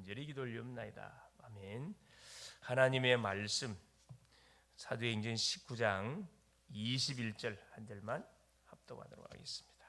간절히 기도 올리옵나이다. 아멘. 하나님의 말씀 사도행전 19장 21절 한 절만 합독하도록 하겠습니다.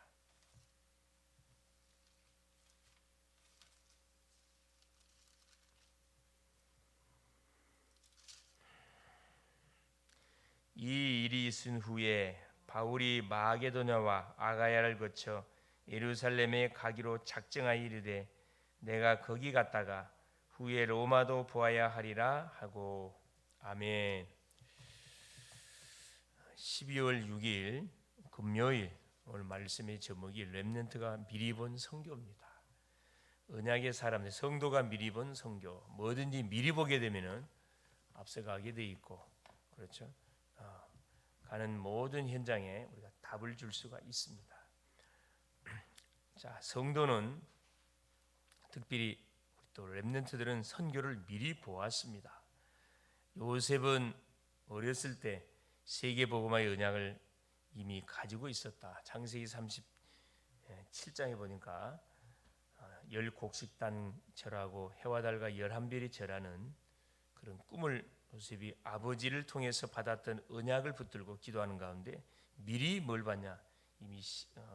이 일이 있은 후에 바울이 마게도냐와 아가야를 거쳐 예루살렘에 가기로 작정하여 이르되 내가 거기 갔다가 후에 로마도 보아야 하리라 하고. 아멘. 12월 6일 금요일, 오늘 말씀의 제목이 렘넌트가 미리 본 선교입니다. 언약의 사람들, 성도가 미리 본 선교. 뭐든지 미리 보게 되면은 앞서가게 돼 있고, 그렇죠? 가는 모든 현장에 우리가 답을 줄 수가 있습니다. 자, 성도는 특별히 또 렘넌트들은 선교를 미리 보았습니다. 요셉은 어렸을 때 세계복음화의 언약을 이미 가지고 있었다. 창세기 37장에 보니까 열 곡식단 절하고 해와 달과 11별이 절하는 그런 꿈을 요셉이 아버지를 통해서 받았던 언약을 붙들고 기도하는 가운데 미리 뭘 받냐? 이미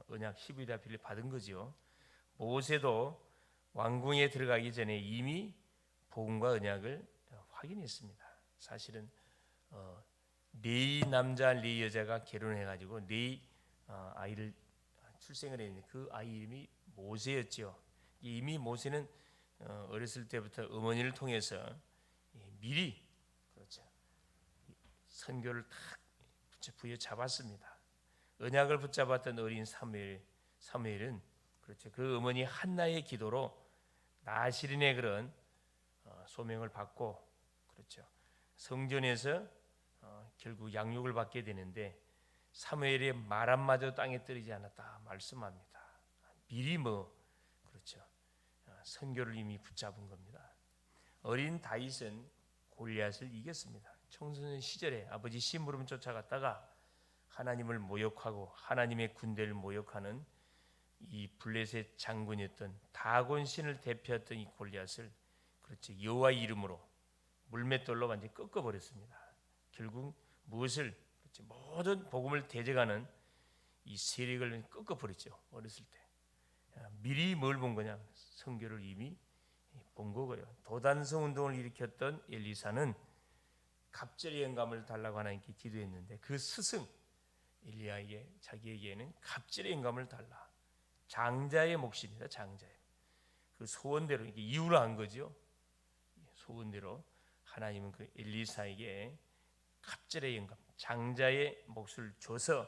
언약 12다필을 받은 거죠. 모세도 왕궁에 들어가기 전에 이미 복음과 언약을 확인했습니다. 사실은 네 남자 네 여자가 결혼해가지고 네 아이를 출생을 했는데 그 아이 이름이 모세였죠. 이미 모세는 어렸을 때부터 어머니를 통해서 미리, 그렇죠, 선교를 탁 부여잡았습니다. 언약을 붙잡았던 어린 사무엘은, 그렇죠, 그 어머니 한나의 기도로 나시린의 그런 소명을 받고, 그렇죠, 성전에서 결국 양육을 받게 되는데 사무엘의 말 한마디도 땅에 떨어지지 않았다 말씀합니다. 미리 그렇죠, 선교를 이미 붙잡은 겁니다. 어린 다윗은 골리앗을 이겼습니다. 청소년 시절에 아버지 심부름 쫓아갔다가 하나님을 모욕하고 하나님의 군대를 모욕하는 이 블레셋 장군이었던 다곤 신을 대표했던 이 골리앗을, 그렇죠, 여호와의 이름으로 물맷돌로 완전히 꺾어버렸습니다. 결국 무엇을, 그렇죠, 모든 복음을 대적하는 이 세력을 꺾어버렸죠. 어렸을 때 미리 뭘 본 거냐? 선교를 이미 본 거고요. 도단성 운동을 일으켰던 엘리사는 갑절의 영감을 달라고 하나님께 기도했는데 그 스승 엘리야에게 자기에게는 갑절의 영감을 달라. 장자의 몫입니다. 장자의 그 소원대로 이게 이유로 한 거죠. 소원대로 하나님은 그 엘리사에게 갑절의 영감, 장자의 몫을 줘서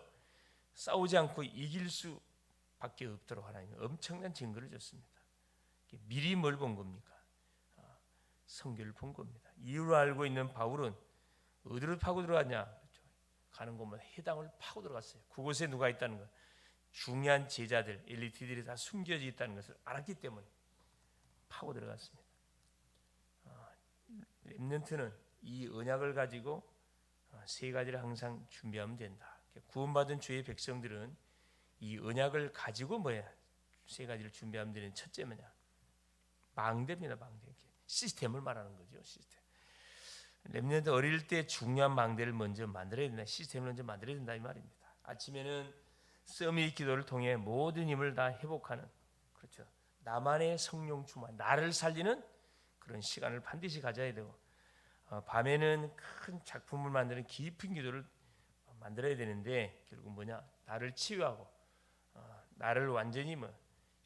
싸우지 않고 이길 수밖에 없도록 하나님은 엄청난 증거를 줬습니다. 미리 뭘 본 겁니까? 선교를 본 겁니다. 이유를 알고 있는 바울은 어디로 파고 들어갔냐? 그렇죠. 가는 곳마다 해당을 파고 들어갔어요. 그곳에 누가 있다는 것, 중요한 제자들, 엘리트들이 다 숨겨져 있다는 것을 알았기 때문에 파고 들어갔습니다. 렘넌트는 이 언약을 가지고 세 가지를 항상 준비하면 된다. 구원받은 주의 백성들은 이 언약을 가지고 세 가지를 준비하면 되는 첫째 뭐냐? 망대입니다. 망대. 시스템을 말하는 거죠. 시스템. 렘넌트 어릴 때 중요한 망대를 먼저 만들어야 된다. 시스템을 먼저 만들어야 된다 이 말입니다. 아침에는 서밋 기도를 통해 모든 힘을 다 회복하는, 그렇죠, 나만의 성령 충만, 나를 살리는 그런 시간을 반드시 가져야 되고, 밤에는 큰 작품을 만드는 깊은 기도를 만들어야 되는데 결국 뭐냐? 나를 치유하고 나를 완전히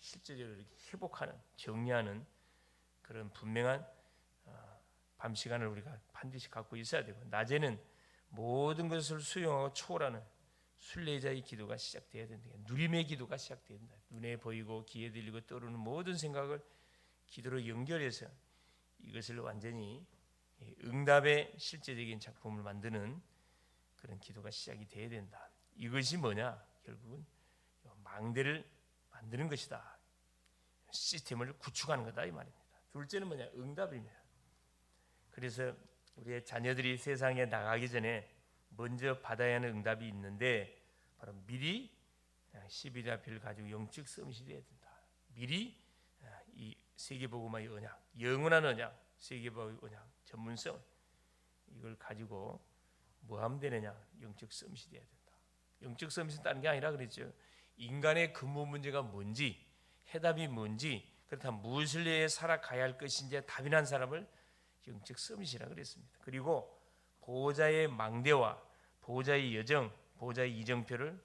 실제적으로 이렇게 회복하는, 정리하는 그런 분명한 밤 시간을 우리가 반드시 갖고 있어야 되고, 낮에는 모든 것을 수용하고 초월하는 순례자의 기도가 시작돼야 된다. 누림의 기도가 시작돼야 된다. 눈에 보이고 귀에 들리고 떠오르는 모든 생각을 기도로 연결해서 이것을 완전히 응답의 실제적인 작품을 만드는 그런 기도가 시작이 돼야 된다. 이것이 뭐냐? 결국은 망대를 만드는 것이다. 시스템을 구축하는 거다 이 말입니다. 둘째는 뭐냐? 응답입니다. 그래서 우리의 자녀들이 세상에 나가기 전에 먼저 받아야 하는 응답이 있는데 바로 미리 12자필을 가지고 영적 서밋이 돼야 된다. 미리 이 세계복음화의 언약, 영원한 언약, 세계복음화의 언약, 전문성, 이걸 가지고 뭐 하면 되느냐? 영적 서밋이 돼야 된다. 영적 서밋은 다른 게 아니라 그랬죠. 인간의 근본 문제가 뭔지, 해답이 뭔지, 그렇다면 무엇을 위해 살아가야 할 것인지 답이 난 사람을 영적 서밋이라 그랬습니다. 그리고 보호자의 망대와 보호자의 여정, 보호자의 이정표를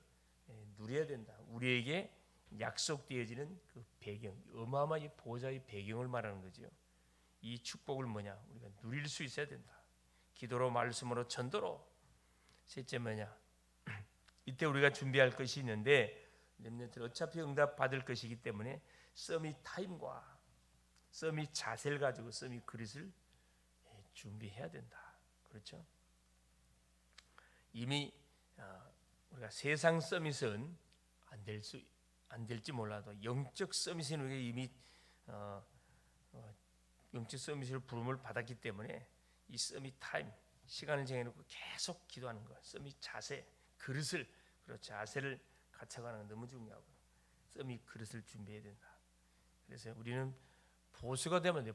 누려야 된다. 우리에게 약속되어지는 그 배경, 어마어마한 보호자의 배경을 말하는 거죠. 이 축복을 뭐냐? 우리가 누릴 수 있어야 된다. 기도로, 말씀으로, 전도로. 셋째 뭐냐? 이때 우리가 준비할 것이 있는데 렘넌트는 어차피 응답 받을 것이기 때문에 서밋 타임과 서밋 자세를 가지고 서밋 그릇을 준비해야 된다. 그렇죠? 이미 우리가 세상 서밋은 안 될지 몰라도 영적 서밋은 우리가 이미 영적 서밋으로 부름을 받았기 때문에 이 서밋 타임 시간을 정해놓고 계속 기도하는 것, 서밋 자세, 그릇을 자세를 갖춰가는 건 너무 중요하고 서밋 그릇을 준비해야 된다. 그래서 우리는 보수가 되면 돼.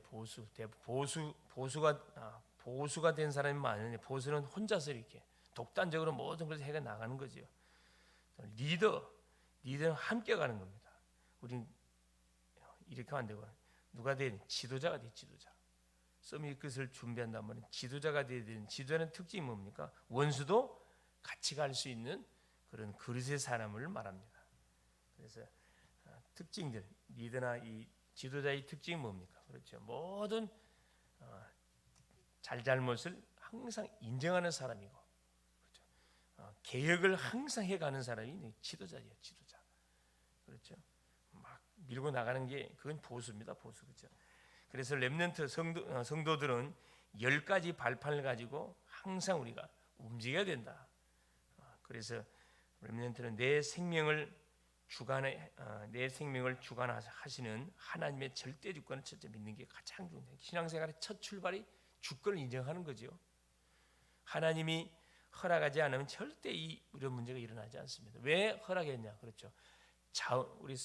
보수가 된 사람이 많은데 보수는 혼자서 이렇게 독단적으로 모든 것을 해가 나가는 거죠. 리더는 함께 가는 겁니다. 우리는 이렇게 하면 안 되고 누가 된 지도자가 돼. 지도자. 서밋 그릇을 준비한다면 지도자가 돼야 되는, 지도자는 특징이 뭡니까? 원수도 같이 갈 수 있는 그런 그릇의 사람을 말합니다. 그래서 특징들, 리더나 이 지도자의 특징이 뭡니까? 그렇죠. 모든 잘잘못을 항상 인정하는 사람이고, 그렇죠. 개혁을 항상 해가는 사람이 지도자예요. 지도자. 그렇죠. 막 밀고 나가는 게 그건 보수입니다. 보수. 그렇죠. 그래서 렘넌트 성도들은 10가지 발판을 가지고 항상 우리가 움직여야 된다. 그래서 렘넌트는 내 생명을 주관하시는 하나님의 절대 주권을 첫째 믿는 게 가장 중요해요. 신앙생활의 첫 출발이 주권을 인정하는 거죠. 하나님이 허락하지 않으면 절대 이런 문제가 일어나지 않습니다. 왜 허락했냐? 그렇죠. 우리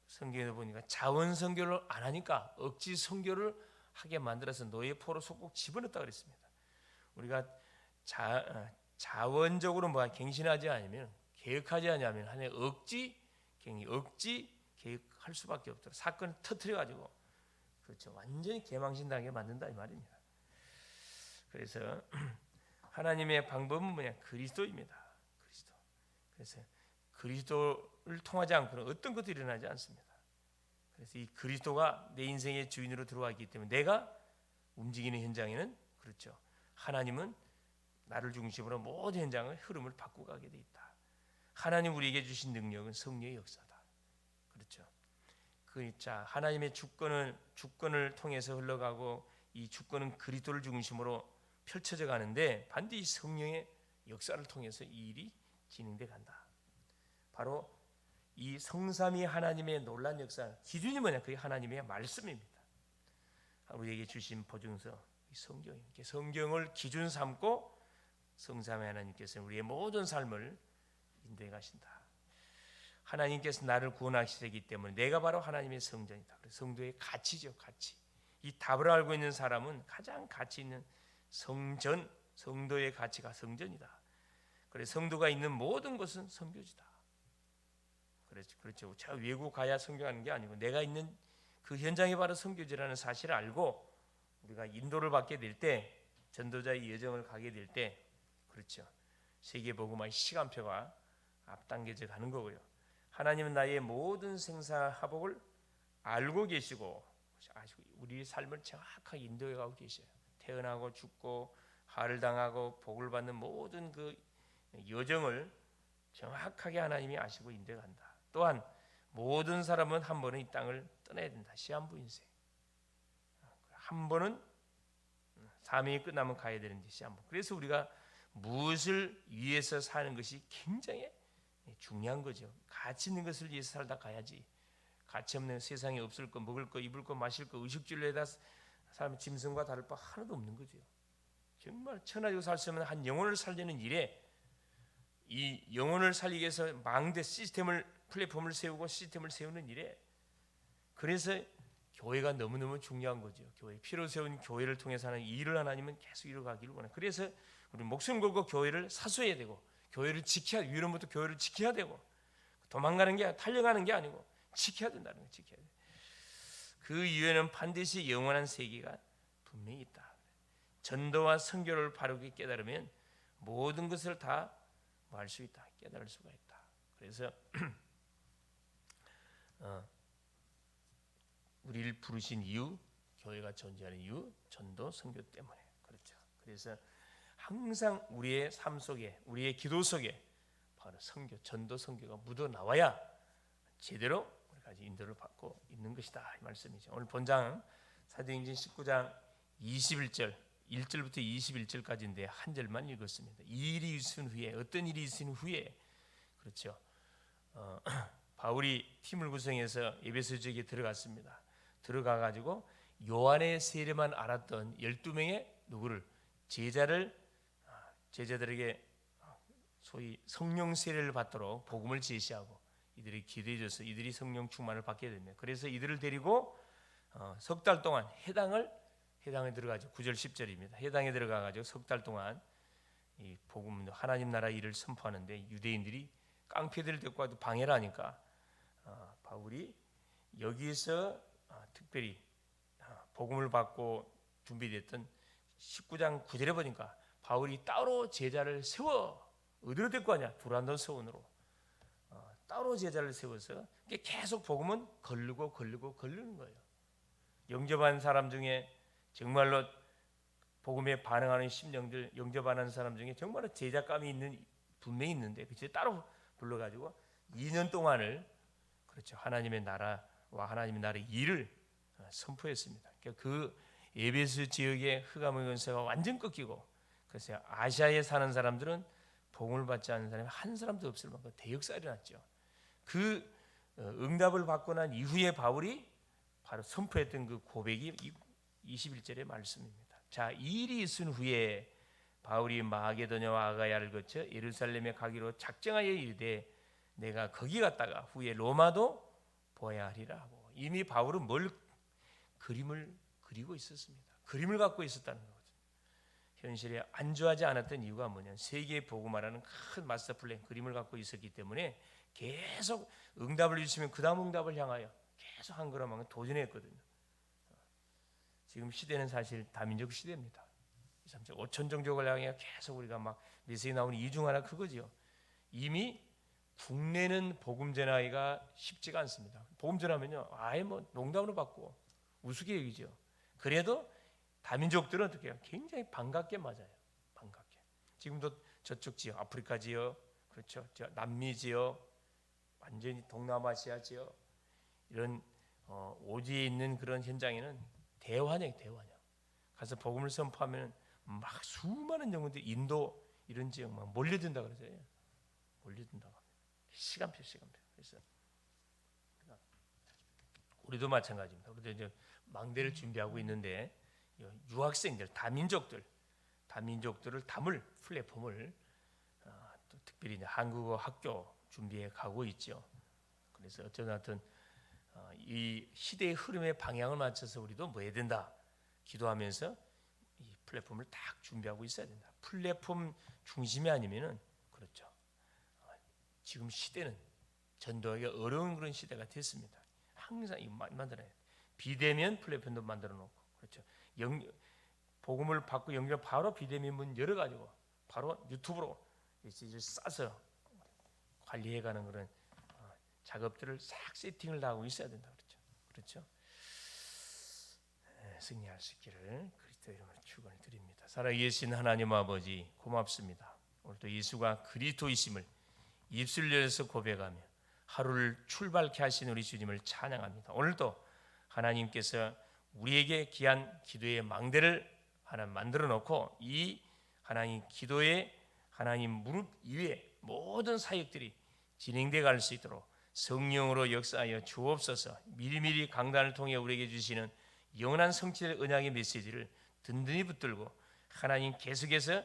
성경에 보니까 자원 선교를 안 하니까 억지 선교를 하게 만들어서 노예 포로 속국 집어넣었다 그랬습니다. 우리가 자원적으로 갱신하지 않으면, 개혁하지 않으면 하나의 억지 개혁할 수밖에 없더라. 사건을 터뜨려 가지고 그렇죠. 완전히 개망신당하게 만든다 이 말입니다. 그래서 하나님의 방법은 뭐냐? 그리스도입니다. 그리스도. 그래서 그리스도를 통하지 않고는 어떤 것도 일어나지 않습니다. 그래서 이 그리스도가 내 인생의 주인으로 들어왔기 때문에 내가 움직이는 현장에는 그렇죠. 하나님은 나를 중심으로 모든 현장의 흐름을 바꾸고 가게 돼 있다. 하나님 우리에게 주신 능력은 성령의 역사다. 그렇죠. 자, 하나님의 주권을 통해서 흘러가고 이 주권은 그리스도를 중심으로 펼쳐져 가는데 반드시 성령의 역사를 통해서 이 일이 진행돼 간다. 바로 이 성삼위 하나님의 놀라운 역사 기준이 뭐냐? 그게 하나님의 말씀입니다. 우리에게 주신 보증서 성경입니다. 성경을 기준 삼고 성삼위 하나님께서는 우리의 모든 삶을 인도해 가신다. 하나님께서 나를 구원하시기 때문에 내가 바로 하나님의 성전이다. 성도의 가치죠, 가치. 이 답을 알고 있는 사람은 가장 가치 있는 성도의 가치가 성전이다. 그래서 성도가 있는 모든 것은 선교지다. 그렇죠. 제가 외국 가야 선교하는 게 아니고 내가 있는 그 현장이 바로 선교지라는 사실을 알고 우리가 인도를 받게 될 때, 전도자의 여정을 가게 될 때, 그렇죠. 세계복음화의 시간표가 앞당겨져 가는 거고요. 하나님은 나의 모든 생사화복을 알고 계시고 우리 삶을 정확하게 인도해 가고 계셔요. 태어나고 죽고 하를 당하고 복을 받는 모든 그 여정을 정확하게 하나님이 아시고 인도해 간다. 또한 모든 사람은 한 번은 이 땅을 떠나야 된다. 시한부 인생. 한 번은 사명이 끝나면 가야 되는데 시한부. 그래서 우리가 무엇을 위해서 사는 것이 굉장히 중요한 거죠. 가치 있는 것을 위해서 살다 가야지. 가치 없는 세상에 없을 거, 먹을 거, 입을 거, 마실 거, 의식주의에다 사람 짐승과 다를 바 하나도 없는 거죠. 정말 천하지고 살 수 없는 한 영혼을 살리는 일에 이 영혼을 살리기 위해서 망대 플랫폼을 세우고 시스템을 세우는 일에 그래서 교회가 너무너무 중요한 거죠. 교회 피로 세운 교회를 통해서 하는 일을 하나님은 계속 이루어가기를 원해요. 그래서 우리 목숨 걸고 교회를 사수해야 되고 교회를 지켜야 위로부터 교회를 지켜야 되고 도망가는 게 달려가는 게 아니고 지켜야 된다는 거예요. 지켜야 돼. 그 이유에는 반드시 영원한 세계가 분명히 있다. 전도와 선교를 바르게 깨달으면 모든 것을 다 뭐 할 수 있다. 깨달을 수가 있다. 그래서 우리를 부르신 이유, 교회가 존재하는 이유, 전도, 선교 때문에 그렇죠. 그래서 항상 우리의 삶 속에, 우리의 기도 속에 바로 선교, 전도, 선교가 묻어 나와야 제대로 우리가 인도를 받고 있는 것이다 이 말씀이죠. 오늘 본장 사도행전 19장 21절 1절부터 21절까지인데 한 절만 읽었습니다. 이 일이 있은 후에 어떤 일이 있은 후에 그렇죠. 바울이 팀을 구성해서 에베소 지역에 들어갔습니다. 들어가 가지고 요한의 세례만 알았던 12명의 누구를 제자들에게 소위 성령 세례를 받도록 복음을 제시하고 이들이 기도해 줘서 이들이 성령 충만을 받게 됩니다. 그래서 이들을 데리고 석 달 동안 해당에 들어가죠. 9절 10절입니다. 해당에 들어가 가지고 석 달 동안 이 복음 하나님 나라 일을 선포하는데 유대인들이 깡패들을 데리고 와도 방해를 하니까 바울이 여기서 특별히 복음을 받고 준비됐던 19장 9절에 보니까 바울이 따로 제자를 세워 어디로 데리고 가냐? 두란노 서원으로 따로 제자를 세워서 계속 복음은 걸르는 거예요. 영접한 사람 중에 정말로 복음에 반응하는 심령들 영접하는 사람 중에 정말로 제자감이 있는 분명히 있는데 그치 따로 불러가지고 2년 동안을 그렇죠 하나님의 나라와 하나님의 나라의 일을 선포했습니다. 그 에베소 지역의 흑암의 권세가 완전 꺾이고 그래서 아시아에 사는 사람들은 복음을 받지 않는 사람이 한 사람도 없을 만큼 대역사가 일어났죠. 그 응답을 받고 난 이후에 바울이 바로 선포했던 그 고백이 21절의 말씀입니다. 자, 이 일이 있은 후에 바울이 마게도냐와 아가야를 거쳐 예루살렘에 가기로 작정하여 이르되 내가 거기 갔다가 후에 로마도 보아야 하리라 하고 이미 바울은 뭘 그림을 그리고 있었습니다. 그림을 갖고 있었다는 거거든요. 현실에 안주하지 않았던 이유가 뭐냐면 세계의 복음화라는 큰 마스터 플랜 그림을 갖고 있었기 때문에 계속 응답을 주시면 그 다음 응답을 향하여 계속 한 걸음 한 걸 도전했거든요. 지금 시대는 사실 다민족 시대입니다. 5천 종족을 향해 계속 우리가 막 메시지 나오는 이 중 하나 그거죠. 이미 국내는 복음 전하기가 쉽지가 않습니다. 복음 전하면요, 아예 뭐 농담으로 받고 우스개 여기죠. 그래도 다민족들은 어떻게 해요? 굉장히 반갑게 맞아요. 반갑게. 지금도 저쪽 지역, 아프리카 지역, 그렇죠, 남미 지역, 완전히 동남아시아 지역 이런 오지에 있는 그런 현장에는 대환영. 가서 복음을 선포하면 막 수많은 영혼들이 인도 이런 지역 막 몰려든다 그러죠. 몰려든다고 합니다. 시간표. 그래서 우리도 마찬가지입니다. 우리도 이제 망대를 준비하고 있는데 유학생들, 다민족들을 담을 플랫폼을 또 특별히 이제 한국어 학교 준비해 가고 있죠. 그래서 어쨌든 이 시대의 흐름의 방향을 맞춰서 우리도 뭐 해야 된다. 기도하면서 이 플랫폼을 딱 준비하고 있어야 된다. 플랫폼 중심이 아니면은 그렇죠. 지금 시대는 전도하기가 어려운 그런 시대가 됐습니다. 항상 이 만들어야 돼. 비대면 플랫폼도 만들어 놓고 그렇죠. 복음을 받고 연결 바로 비대면 문 열어 가지고 바로 유튜브로 이제 싸서 관리해가는 그런 작업들을 싹 세팅을 다 하고 있어야 된다 그렇죠. 승리할 수 있기를 그리스도 이름으로 축원을 드립니다. 살아계신 하나님 아버지 고맙습니다. 오늘도 예수가 그리스도이심을 입술 열어서 고백하며 하루를 출발케 하신 우리 주님을 찬양합니다. 오늘도 하나님께서 우리에게 귀한 기도의 망대를 하나 만들어 놓고 이 하나님 기도의 하나님 무릎 위에 모든 사역들이 진행돼 갈 수 있도록 성령으로 역사하여 주옵소서. 미리미리 강단을 통해 우리에게 주시는 영원한 성취의 언약의 메시지를 든든히 붙들고 하나님 계속해서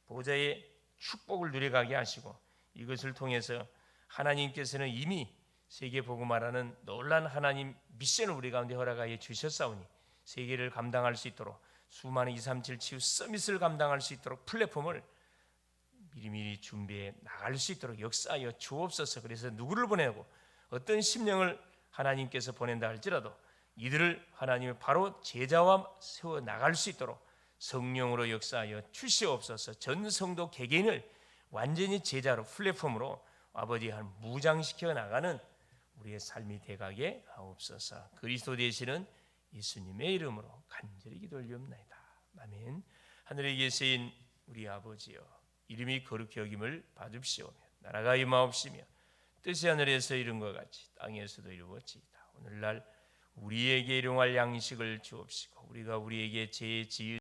보좌의 축복을 누려가게 하시고 이것을 통해서 하나님께서는 이미 세계 복음화라는 놀란 하나님 미션을 우리 가운데 허락하여 주셨사오니 세계를 감당할 수 있도록 수많은 237 치유 서밋을 감당할 수 있도록 플랫폼을 미리미리 준비해 나갈 수 있도록 역사하여 주옵소서. 그래서 누구를 보내고 어떤 심령을 하나님께서 보낸다 할지라도 이들을 하나님의 바로 제자와 세워 나갈 수 있도록 성령으로 역사하여 주시옵소서. 전 성도 개개인을 완전히 제자로 플랫폼으로 아버지 한 무장시켜 나가는 우리의 삶이 되가게 하옵소서. 그리스도 되시는 예수님의 이름으로 간절히 기도 올리옵나이다. 아멘. 하늘에 계신 우리 아버지여, 이름이 거룩히 여김을 받으시오며 나라가 임하옵시며 뜻이 하늘에서 이룬 것 같이 땅에서도 이루어지이다. 오늘날 우리에게 일용할 양식을 주옵시고 우리가 우리에게 죄 지은